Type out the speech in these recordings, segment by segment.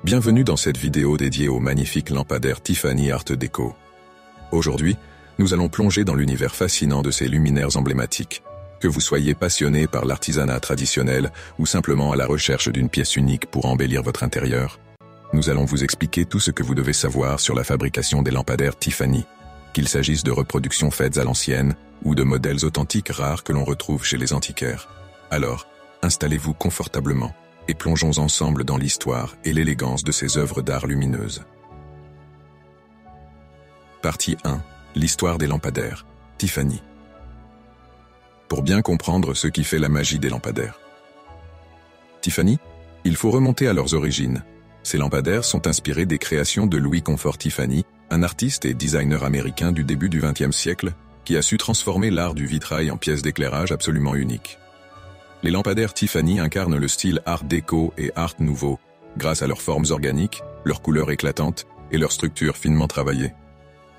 Bienvenue dans cette vidéo dédiée au magnifique lampadaire Tiffany Art Deco. Aujourd'hui, nous allons plonger dans l'univers fascinant de ces luminaires emblématiques. Que vous soyez passionné par l'artisanat traditionnel ou simplement à la recherche d'une pièce unique pour embellir votre intérieur, nous allons vous expliquer tout ce que vous devez savoir sur la fabrication des lampadaires Tiffany, qu'il s'agisse de reproductions faites à l'ancienne ou de modèles authentiques rares que l'on retrouve chez les antiquaires. Alors, installez-vous confortablement et plongeons ensemble dans l'histoire et l'élégance de ces œuvres d'art lumineuses. Partie 1. L'histoire des lampadaires, Tiffany. Pour bien comprendre ce qui fait la magie des lampadaires. Tiffany, il faut remonter à leurs origines. Ces lampadaires sont inspirés des créations de Louis Comfort Tiffany, un artiste et designer américain du début du XXe siècle, qui a su transformer l'art du vitrail en pièces d'éclairage absolument uniques. Les lampadaires Tiffany incarnent le style Art Déco et Art Nouveau, grâce à leurs formes organiques, leurs couleurs éclatantes et leurs structures finement travaillées.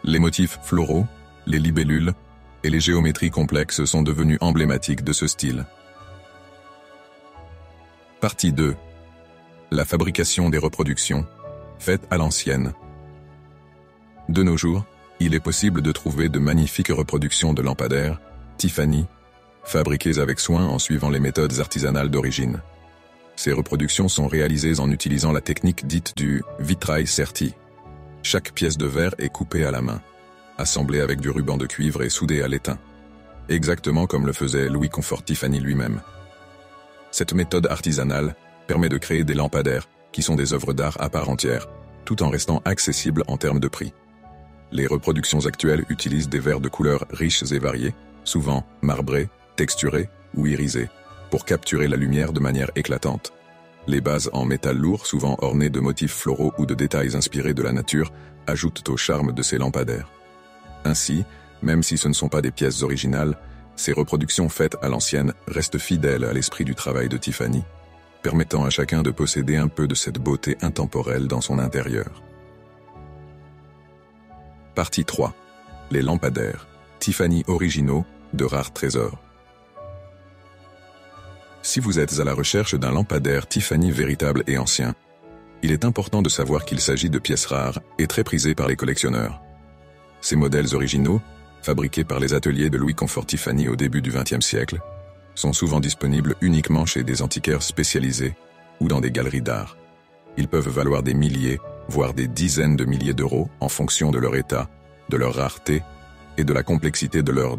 Les motifs floraux, les libellules et les géométries complexes sont devenus emblématiques de ce style. Partie 2. La fabrication des reproductions, faites à l'ancienne. De nos jours, il est possible de trouver de magnifiques reproductions de lampadaires Tiffany, fabriquées avec soin en suivant les méthodes artisanales d'origine. Ces reproductions sont réalisées en utilisant la technique dite du vitrail serti. Chaque pièce de verre est coupée à la main, assemblée avec du ruban de cuivre et soudée à l'étain, exactement comme le faisait Louis Comfort Tiffany lui-même. Cette méthode artisanale permet de créer des lampadaires qui sont des œuvres d'art à part entière, tout en restant accessibles en termes de prix. Les reproductions actuelles utilisent des verres de couleurs riches et variées, souvent marbrés, texturés ou irisés, pour capturer la lumière de manière éclatante. Les bases en métal lourd, souvent ornées de motifs floraux ou de détails inspirés de la nature, ajoutent au charme de ces lampadaires. Ainsi, même si ce ne sont pas des pièces originales, ces reproductions faites à l'ancienne restent fidèles à l'esprit du travail de Tiffany, permettant à chacun de posséder un peu de cette beauté intemporelle dans son intérieur. Partie 3. Les lampadaires Tiffany originaux de rares trésors. Si vous êtes à la recherche d'un lampadaire Tiffany véritable et ancien, il est important de savoir qu'il s'agit de pièces rares et très prisées par les collectionneurs. Ces modèles originaux, fabriqués par les ateliers de Louis Comfort Tiffany au début du XXe siècle, sont souvent disponibles uniquement chez des antiquaires spécialisés ou dans des galeries d'art. Ils peuvent valoir des milliers, voire des dizaines de milliers d'euros en fonction de leur état, de leur rareté et de la complexité de leurs